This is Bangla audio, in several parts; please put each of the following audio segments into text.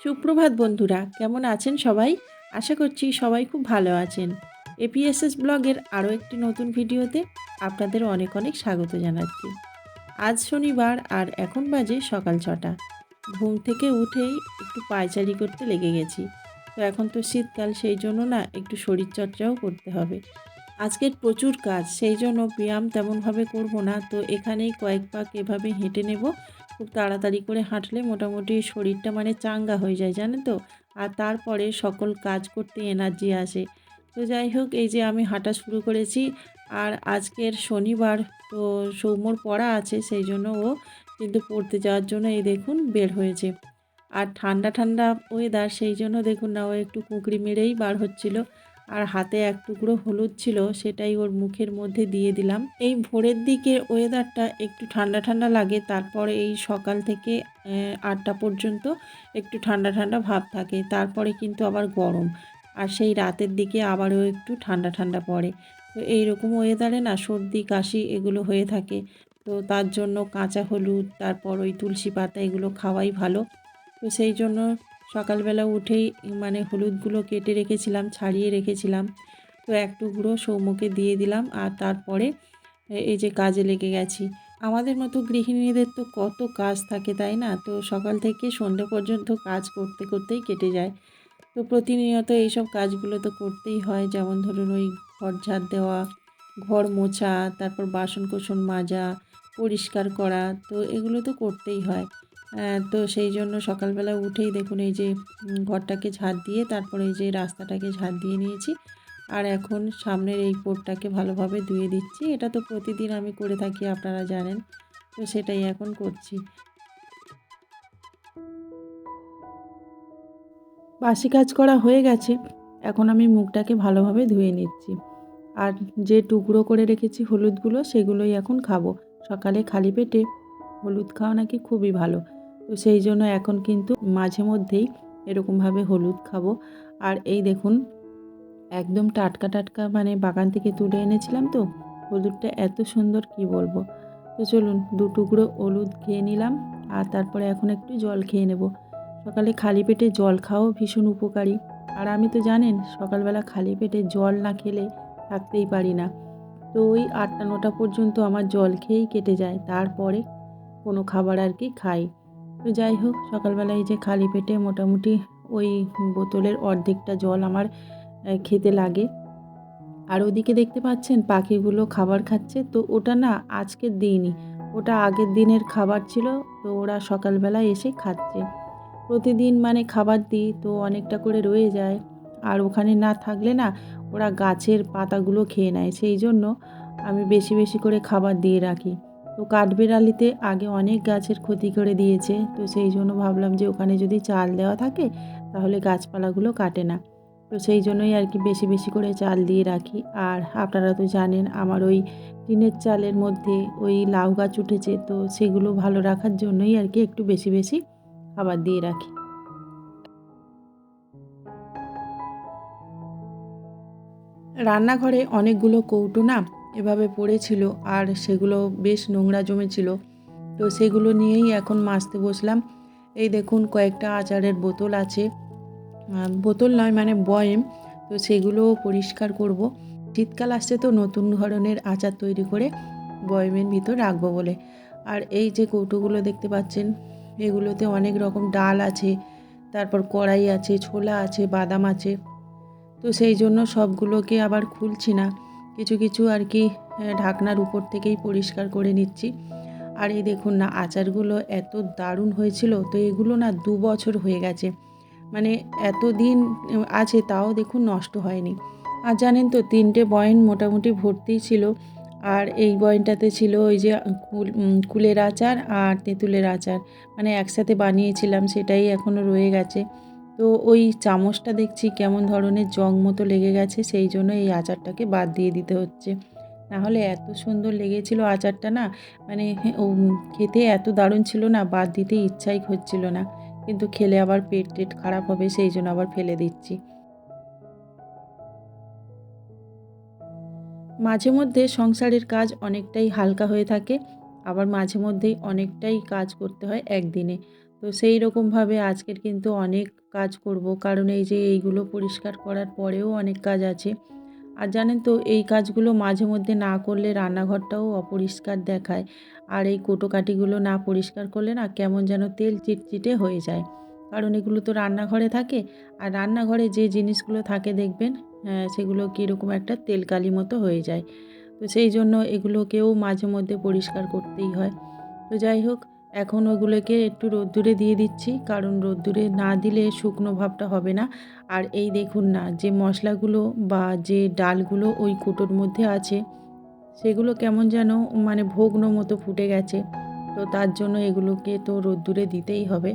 সুপ্রভাত বন্ধুরা, কেমন আছেন সবাই? আশা করছি সবাই খুব ভালো আছেন। এপিএসএস ব্লগের আরও একটি নতুন ভিডিওতে আপনাদের অনেক অনেক স্বাগত জানাচ্ছি। আজ শনিবার আর এখন বাজে সকাল 6টা। ঘুম থেকে উঠেই একটু পায়চারি করতে লেগে গেছি। তো এখন তো শীতকাল, সেই জন্য না একটু শরীরচর্চাও করতে হবে। আজকের প্রচুর কাজ, সেই জন্য ব্যায়াম তেমনভাবে করব না। তো এখানেই কয়েক পাক এভাবে হেঁটে নেব। খুব তাড়াতাড়ি করে হাঁটলে মোটামুটি শরীরটা চাঙ্গা হয়ে যায়, জানেন তো। আর তারপরে সকল কাজ করতে এনার্জি আসে। তো যাই হোক, এই যে আমি হাঁটা শুরু করেছি। আর আজকের শনিবার, তো সৌম্যর পড়া আছে, সেই জন্য ও কিন্তু পড়তে যাওয়ার জন্য এই দেখুন বের হয়েছে। আর ঠান্ডা ঠান্ডা ওয়েদার, সেই জন্য দেখুন না ও একটু কুঁকড়ি মেরেই বার হচ্ছিল। আর হাতে এক টুকরো হলুদ ছিল, সেটাই ওর মুখের মধ্যে দিয়ে দিলাম। এই ভোরের দিকে ওয়েদারটা একটু ঠান্ডা ঠান্ডা লাগে, তারপরে এই সকাল থেকে 8টা পর্যন্ত একটু ঠান্ডা ঠান্ডা ভাব থাকে, তারপরে কিন্তু আবার গরম। আর সেই রাতের দিকে আবারও একটু ঠান্ডা ঠান্ডা পড়ে। তো এইরকম ওয়েদারে না সর্দি কাশি এগুলো হয়ে থাকে। তো তার জন্য কাঁচা হলুদ, তারপর ওই তুলসী পাতা, এগুলো খাওয়াই ভালো। তো সেই জন্য সকালবেলা উঠেই হলুদগুলো কেটে রেখেছিলাম, ছাড়িয়ে রেখেছিলাম। তো এক টুকরো সৌম্যকে দিয়ে দিলাম, আর তারপরে এই যে কাজে লেগে গেছি। আমাদের মতো গৃহিণীদের তো কত কাজ থাকে, তাই না? তো সকাল থেকে সন্ধ্যে পর্যন্ত কাজ করতে করতেই কেটে যায়। তো প্রতিনিয়ত এইসব কাজগুলো তো করতেই হয়, যেমন ধরুন ওই ঘর ঝাড় দেওয়া, ঘর মোছা, তারপর বাসন কোসন মাজা, পরিষ্কার করা, তো এগুলো তো করতেই হয়। তো সেই জন্য সকালবেলা উঠেই দেখুন এই যে ঘরটাকে ঝাড় দিয়ে তারপরে এই যে রাস্তাটাকে ঝাড় দিয়ে নিয়েছি। আর এখন সামনের এই পোর্টটাকে ভালোভাবে ধুয়ে দিচ্ছি। এটা তো প্রতিদিন আমি করে থাকি, আপনারা জানেন। তো সেটাই এখন করছি। বাসি কাজ করা হয়ে গেছে। এখন আমি মুখটাকে ভালোভাবে ধুয়ে নিচ্ছি। আর যে টুকরো করে রেখেছি হলুদগুলো, সেগুলোই এখন খাবো। সকালে খালি পেটে হলুদ খাওয়া নাকি খুবই ভালো। তো সেই জন্য এখন কিন্তু মাঝে মধ্যেই এরকমভাবে হলুদ খাবো। আর এই দেখুন, একদম টাটকা টাটকা বাগান থেকে তুলে এনেছিলাম, তো হলুদটা এত সুন্দর কি বলবো। তো চলুন, 2 টুকরো হলুদ খেয়ে নিলাম। আর তারপরে এখন একটু জল খেয়ে নেব। সকালে খালি পেটে জল খাওয়াও ভীষণ উপকারী। আর আমি তো জানেন, সকালবেলা খালি পেটে জল না খেলে থাকতেই পারি না। তো ওই 8টা 9টা পর্যন্ত আমার জল খেয়েই কেটে যায়, তারপরে কোনো খাবার আর কি খাই। তো যাই হোক, সকালবেলায় যে খালি পেটে মোটামুটি ওই বোতলের অর্ধেকটা জল আমার খেতে লাগে। আর ওদিকে দেখতে পাচ্ছেন পাখিগুলো খাবার খাচ্ছে, তো ওটা না আজকের দিনই, ওটা আগের দিনের খাবার ছিল। তো ওরা সকালবেলা এসে খাচ্ছে। প্রতিদিন খাবার দিই, তো অনেকটা করে রয়ে যায়। আর ওখানে না থাকলে না ওরা গাছের পাতাগুলো খেয়ে নেয়, সেই জন্য আমি বেশি বেশি করে খাবার দিয়ে রাখি। তো কাঠবেড়ালিতে আগে অনেক গাছের ক্ষতি করে দিয়েছে, তো সেই জন্য ভাবলাম যে ওখানে যদি চাল দেওয়া থাকে তাহলে গাছপালাগুলো কাটে না। তো সেই জন্যই আর কি বেশি বেশি করে চাল দিয়ে রাখি। আর আপনারা তো জানেন আমার ওই টিনের চালের মধ্যে ওই লাউ গাছ উঠেছে, তো সেগুলো ভালো রাখার জন্যই আর কি একটু বেশি বেশি খাবার দিয়ে রাখি। রান্নাঘরে অনেকগুলো কৌটো না এভাবে পড়েছিল, আর সেগুলো বেশ নোংরা জমেছিল। তো সেগুলো নিয়েই এখন মাজতে বসলাম। এই দেখুন কয়েকটা আচারের বোতল আছে, বোতল নয় বয়ম। তো সেগুলোও পরিষ্কার করব। শীতকাল আসছে, তো নতুন ধরনের আচার তৈরি করে বয়মের ভিতর রাখবো বলে। আর এই যে কৌটোগুলো দেখতে পাচ্ছেন, এগুলোতে অনেক রকম ডাল আছে, তারপর কড়াই আছে, ছোলা আছে, বাদাম আছে। তো সেই জন্য সবগুলোকে আবার খুলছি না, কিছু কিছু আর কি ঢাকনার উপর থেকেই পরিষ্কার করে নিচ্ছি। আর এই দেখুন না, আচারগুলো এত দারুণ হয়েছিল, তো এগুলো না 2 বছর হয়ে গেছে। এত দিন আছে, তাও দেখুন নষ্ট হয়নি। আর জানেন তো, 3টে বয়াম মোটামুটি ভর্তিই ছিল। আর এই বয়ামটাতে ছিল ওই যে কুলের আচার আর তেঁতুলের আচার, একসাথে বানিয়েছিলাম, সেটাই এখনও রয়ে গেছে। তো ওই চামচটা দেখছি কেমন ধরনের জং মতো লেগে গেছে, সেই জন্য এই আচারটাকে বাদ দিয়ে দিতে হচ্ছে। নাহলে এত সুন্দর লেগেছিল আচারটা না, খেতে এত দারুণ ছিল না, বাদ দিতে ইচ্ছাই হচ্ছিল না। কিন্তু খেলে আবার পেট টেট খারাপ হবে, সেই জন্য আবার ফেলে দিচ্ছি। মাঝে মধ্যে সংসারের কাজ অনেকটাই হালকা হয়ে থাকে, আবার মাঝে মধ্যেই অনেকটাই কাজ করতে হয় একদিনে। তো সেই রকমভাবে আজকের কিন্তু অনেক কাজ করব, কারণ এই যে এইগুলো পরিষ্কার করার পরেও অনেক কাজ আছে। আর জানেন তো এই কাজগুলো মাঝে মধ্যে না করলে রান্নাঘরটাও অপরিষ্কার দেখায়। আর এই কোটোকাঠিগুলো না পরিষ্কার করলে না কেমন যেন তেল চিটচিটে হয়ে যায়। কারণ এগুলো তো রান্নাঘরে থাকে, আর রান্নাঘরে যে জিনিসগুলো থাকে দেখবেন সেগুলো কীরকম একটা তেলকালি মতো হয়ে যায়। তো সেই জন্য এগুলোকেও মাঝে মধ্যে পরিষ্কার করতেই হয়। তো যাই হোক, এখন ওগুলোকে একটু রোদ্দুরে দিয়ে দিচ্ছি, কারণ রোদ্দুরে না দিলে শুকনো ভাবটা হবে না। আর এই দেখুন না, যে মশলাগুলো বা যে ডালগুলো ওই কৌটোর মধ্যে আছে সেগুলো কেমন যেন মানে ভোগনো মতো ফুটে গেছে। তো তার জন্য এগুলোকে তো রোদ্দুরে দিতেই হবে।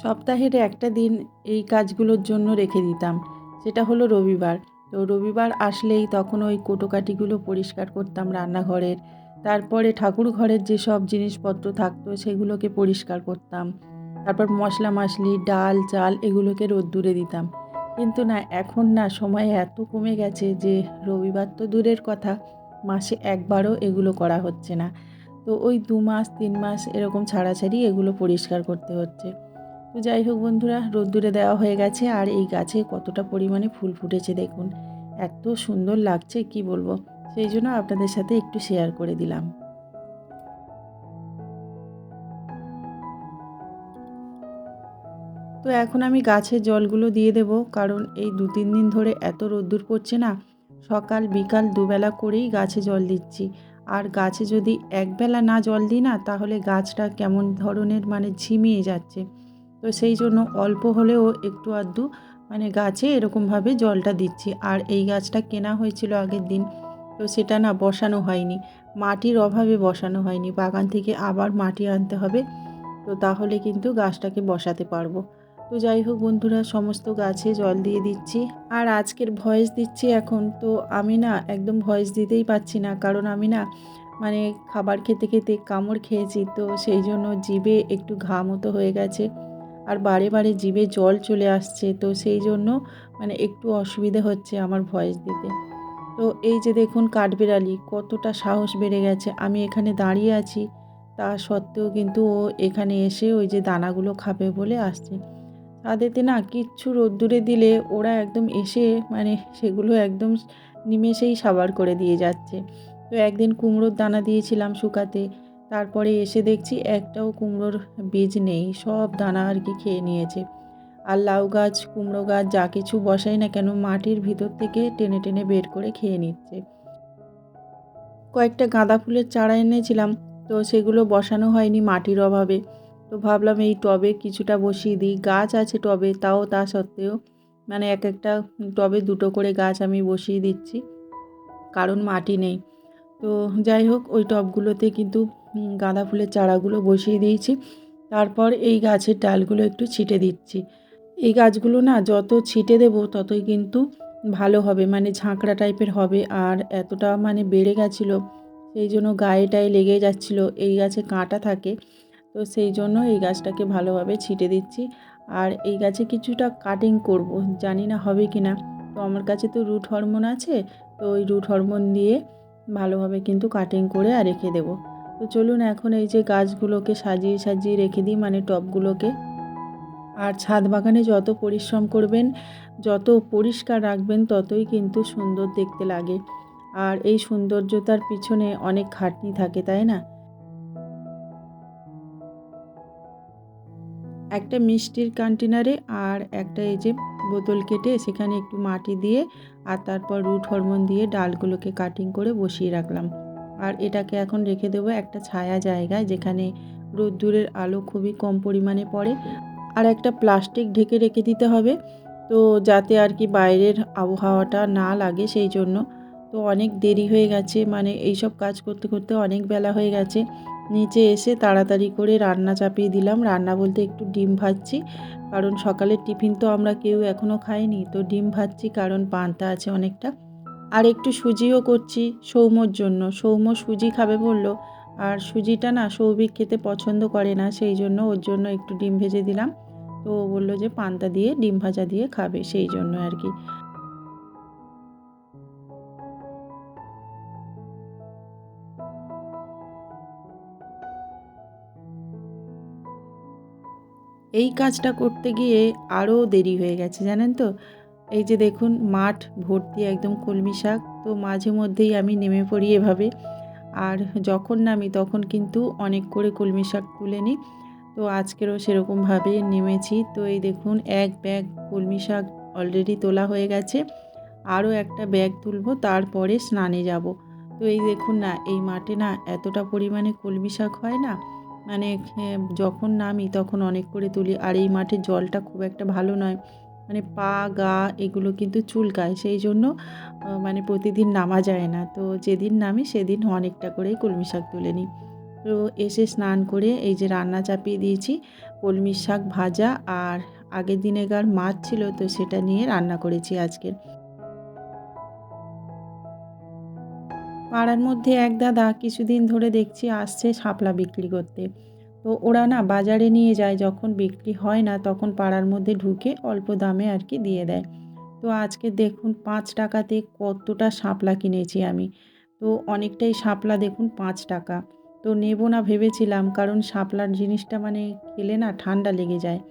সপ্তাহের একটা দিন এই কাজগুলোর জন্য রেখে দিতাম, সেটা হলো রবিবার। তো রবিবার আসলেই তখন ওই কোটোকাঠিগুলো পরিষ্কার করতাম রান্নাঘরের। তারপরে ঠাকুর ঘরের যেসব জিনিসপত্র থাকতো সেগুলোকে পরিষ্কার করতাম। তারপর মশলা মাসলি, ডাল চাল এগুলোকে রোদ্দুরে দিতাম। কিন্তু না, এখন না সময় এত কমে গেছে যে রবিবার তো দূরের কথা, মাসে একবারও এগুলো করা হচ্ছে না। তো ওই 2 মাস 3 মাস এরকম ছাড়াছাড়ি এগুলো পরিষ্কার করতে হচ্ছে। তো যাই হোক বন্ধুরা, রোদ্দুরে দেওয়া হয়ে গেছে। আর এই গাছে কতটা পরিমাণে ফুল ফুটেছে দেখুন, এত সুন্দর লাগছে কি বলবো। সেই জন্য আপনাদের সাথে একটু শেয়ার করে দিলাম। তো এখন আমি গাছের জলগুলো দিয়ে দেব, কারণ এই 2-3 দিন ধরে এত রোদ্দুর পড়ছে না, সকাল বিকাল দুবেলা করেই গাছে জল দিচ্ছি। আর গাছে যদি একবেলা না জল দিই না, তাহলে গাছটা কেমন ধরনের মানে ঝিমিয়ে যাচ্ছে। তো সেই জন্য অল্প হলেও একটু আধটু মানে গাছে এরকমভাবে জলটা দিচ্ছি। আর এই গাছটা কেনা হয়েছিল আগের দিন, তো সেটা না বসানো হয়নি, মাটির অভাবে বসানো হয়নি। বাগান থেকে আবার মাটি আনতে হবে, তো তাহলে কিন্তু গাছটাকে বসাতে পারবো। তো যাই হোক বন্ধুরা, সমস্ত গাছে জল দিয়ে দিচ্ছি। আর আজকের ভয়েস দিচ্ছি এখন, তো আমি না একদম ভয়েস দিতেই পারছি না, কারণ আমি না মানে খাবার খেতে খেতে কামড় খেয়েছি, তো সেই জন্য জিভে একটু ঘা মতো হয়ে গেছে। আর বারে বারে জিভে জল চলে আসছে, তো সেই জন্য মানে একটু অসুবিধা হচ্ছে আমার ভয়েস দিতে। তো এই যে দেখুন, কাঠবিড়ালি কতটা সাহস বেড়ে গেছে। আমি এখানে দাঁড়িয়ে আছি, তা সত্ত্বেও কিন্তু ও এখানে এসে ওই যে দানাগুলো খাবে বলে আসছে। তাদেরকে না কিচ্ছু রোদ্দুরে দিলে ওরা একদম এসে মানে সেগুলো একদম নিমেষেই সাবার করে দিয়ে যাচ্ছে। তো একদিন কুমড়োর দানা দিয়েছিলাম শুকাতে, তারপরে এসে দেখছি একটাও কুমড়োর বীজ নেই, সব দানা আর কি খেয়ে নিয়েছে। আর লাউ গাছ, কুমড়ো গাছ যা কিছু বসাই না কেন, মাটির ভিতর থেকে টেনে টেনে বের করে খেয়ে নিচ্ছে। কয়েকটা গাঁদা ফুলের চারা এনেছিলাম, তো সেগুলো বসানো হয়নি মাটির অভাবে। তো ভাবলাম এই টবে কিছুটা বসিয়ে দিই, গাছ আছে টবে, তাও তা সত্ত্বেও মানে এক একটা টবে 2টো করে গাছ আমি বসিয়ে দিচ্ছি, কারণ মাটি নেই। তো যাই হোক, ওই টবগুলোতে কিন্তু গাঁদা ফুলের চারাগুলো বসিয়ে দিয়েছি। তারপর এই গাছের ডালগুলো একটু ছিটে দিচ্ছি। এই গাছগুলো না যত ছিটে দেব ততই কিন্তু ভালো হবে, মানে ঝাঁকড়া টাইপের হবে। আর এতটা মানে বেড়ে গেছিলো, সেই জন্য গায়ে টায়ে লেগে যাচ্ছিলো। এই গাছে কাঁটা থাকে, তো সেই জন্য এই গাছটাকে ভালোভাবে ছিটে দিচ্ছি। আর এই গাছে কিছুটা কাটিং করব, জানি না হবে কি না। তো আমার কাছে তো রুট হরমোন আছে, তো ওই রুট হরমোন দিয়ে ভালোভাবে কিন্তু কাটিং করে আর রেখে দেব। তো চলুন এখন এই যে গাছগুলোকে সাজিয়ে সাজিয়ে রেখে দিই, মানে টবগুলোকে। আর ছাদ বাগানে যত পরিশ্রম করবেন, যত পরিষ্কার রাখবেন, ততই কিন্তু সুন্দর দেখতে লাগে। আর এই সৌন্দর্যতার পিছনে অনেক খাটনি থাকে, তাই না? একটা মিষ্টির কন্টেনারে আর একটা এই যে বোতল কেটে সেখানে একটু মাটি দিয়ে আর তারপর রুট হরমোন দিয়ে ডালগুলোকে কাটিং করে বসিয়ে রাখলাম। আর এটাকে এখন রেখে দেবো একটা ছায়া জায়গায়, যেখানে রোদ্দুরের আলো খুবই কম পরিমাণে পড়ে। আর একটা প্লাস্টিক ঢেকে রেখে দিতে হবে, তো যাতে আর কি বাইরের আবহাওয়াটা না লাগে সেই জন্য। তো অনেক দেরি হয়ে গেছে, মানে এইসব কাজ করতে করতে অনেক বেলা হয়ে গেছে। নিচে এসে তাড়াতাড়ি করে রান্না চাপিয়ে দিলাম। রান্না বলতে একটু ডিম ভাজছি, কারণ সকালের টিফিন তো আমরা কেউ এখনও খাইনি। তো ডিম ভাজছি, কারণ পান্তা আছে অনেকটা। আর একটু সুজিও করছি সৌম্যর জন্য, সৌম্য সুজি খাবে বলল। আর সুজিটা না সৌভিক খেতে পছন্দ করে না, সেই জন্য ওর জন্য একটু ডিম ভেজে দিলাম। তো ও বললো যে পান্তা দিয়ে ডিম ভাজা দিয়ে খাবে, সেই জন্য আর কি। এই কাজটা করতে গিয়ে আরও দেরি হয়ে গেছে জানেন তো। এই যে দেখুন মাঠ ভর্তি একদম কলমি শাক, তো মাঝে মধ্যেই আমি নেমে পড়ি এভাবে। আর যখন নামি তখন কিন্তু অনেক করে কলমি শাক তুলে নিই। তো আজকেরও সেরকমভাবে নেমেছি। তো এই দেখুন এক ব্যাগ কলমি শাক অলরেডি তোলা হয়ে গেছে। আরও একটা ব্যাগ তুলবো, তারপরে স্নানে যাব। তো এই দেখুন না, এই মাঠে না এতটা পরিমাণে কলমি শাক হয় না, মানে যখন নামি তখন অনেক করে তুলি। আর এই মাঠের জলটা খুব একটা ভালো নয়, মানে পা গা এগুলো কিন্তু চুলকায়, সেই জন্য মানে প্রতিদিন নামা যায় না। তো যেদিন নামি সেদিন অনেকটা করেই কলমি শাক তুলে নিই। তো এসে স্নান করে এই যে রান্না চাপিয়ে দিয়েছি, কলমি শাক ভাজা আর আগের দিনেকার মাছ ছিল, তো সেটা নিয়ে রান্না করেছি আজকে। পাড়ার মধ্যে এক দাদা কিছুদিন ধরে দেখছি আসছে শাপলা বিক্রি করতে। তো ওরা না বাজারে নিয়ে যায়, যখন বিক্রি হয় না তখন পাড়ার মধ্যে ঢুকে অল্প দামে আর কি দিয়ে দেয়। তো আজকে দেখুন ৫ টাকাতে কতটা শাপলা কিনেছি আমি। তো অনেকটাই শাপলা দেখুন ৫ টাকা। তো নেব না ভেবেছিলাম, কারণ শাপলার জিনিসটা মানে খেলে না ঠান্ডা লেগে যায়।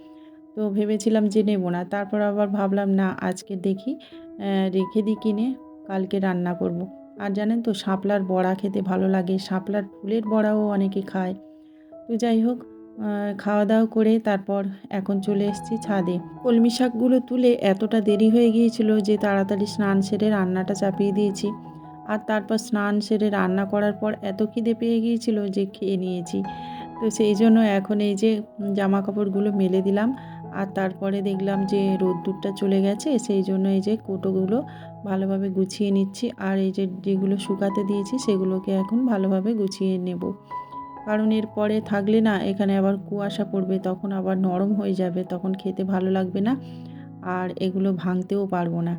তো ভেবেছিলাম যে নেব না। তারপর আবার ভাবলাম না, আজকে দেখি রেখে দিই কিনে, কালকে রান্না করব। আর জানেন তো শাপলার বড়া খেতে ভালো লাগে, শাপলার ফুলের বড়াও অনেকে খায়। তো যাই হোক, খাওয়া দাওয়া করে তারপর এখন চলে এসেছি ছাদে। কলমি শাকগুলো তুলে এতটা দেরি হয়ে গিয়েছিল যে তাড়াতাড়ি স্নান সেরে রান্নাটা চাপিয়ে দিয়েছি। আর তারপর স্নান সেরে রান্না করার পর এত খিদে পেয়ে গিয়েছিল যে খেয়ে নিয়েছি। তো সেই জন্য এখন এই যে জামা কাপড়গুলো মেলে দিলাম। আর তারপরে দেখলাম যে রোদ্দুরটা চলে গেছে, সেই জন্য এই যে কৌটোগুলো ভালোভাবে গুছিয়ে নিচ্ছি। আর এই যে যেগুলো শুকাতে দিয়েছি সেগুলোকে এখন ভালোভাবে গুছিয়ে নেব। কারণ এরপরে থাকলে না এখানে আবার কুয়াশা পড়বে, তখন আবার নরম হয়ে যাবে, তখন খেতে ভালো লাগবে না। আর এগুলো ভাঙতেও পারবো না।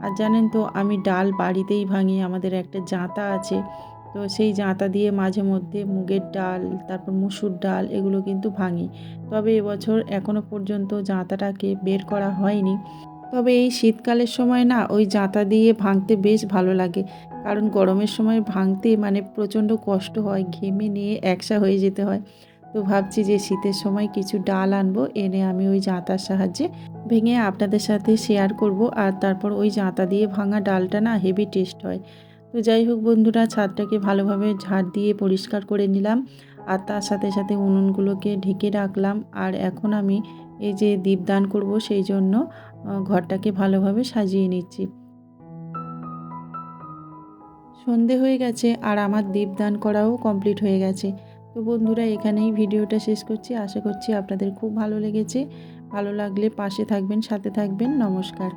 আর জানেন তো আমি ডাল বাড়িতেই ভাঙি, আমাদের একটা জাঁতা আছে। তো সেই জাঁতা দিয়ে মাঝে মধ্যে মুগের ডাল, তারপর মুসুর ডাল এগুলো কিন্তু ভাঙি। তবে এবছর এখনও পর্যন্ত জাঁতাটাকে বের করা হয়নি। তবে এই শীতকালের সময় না ওই জাঁতা দিয়ে ভাঙতে বেশ ভালো লাগে। কারণ গরমের সময় ভাঙতে মানে প্রচণ্ড কষ্ট হয়, ঘেমে নিয়ে একসা হয়ে যেতে হয়। তো ভাবছি যে শীতের সময় কিছু ডাল আনবো, এনে আমি ওই জাঁতার সাহায্যে ভেঙে আপনাদের সাথে শেয়ার করব। আর তারপর ওই জাঁতা দিয়ে ভাঙা ডালটা না হেভি টেস্ট হয়। তো যাই হোক বন্ধুরা, ছাদটাকে ভালোভাবে ঝাড় দিয়ে পরিষ্কার করে নিলাম। আর তার সাথে সাথে উনুনগুলোকে ঢেকে রাখলাম। আর এখন আমি এই যে দীপদান করব, সেই জন্য ঘরটাকে ভালোভাবে সাজিয়ে নিচ্ছি। সন্ধে হয়ে গেছে আর আমার দীপদান করাও কমপ্লিট হয়ে গেছে। তো বন্ধুরা, এখানেই ভিডিওটা শেষ করছি। আশা করছি আপনাদের খুব ভালো লেগেছে। ভালো লাগলে পাশে থাকবেন, সাথে থাকবেন। নমস্কার।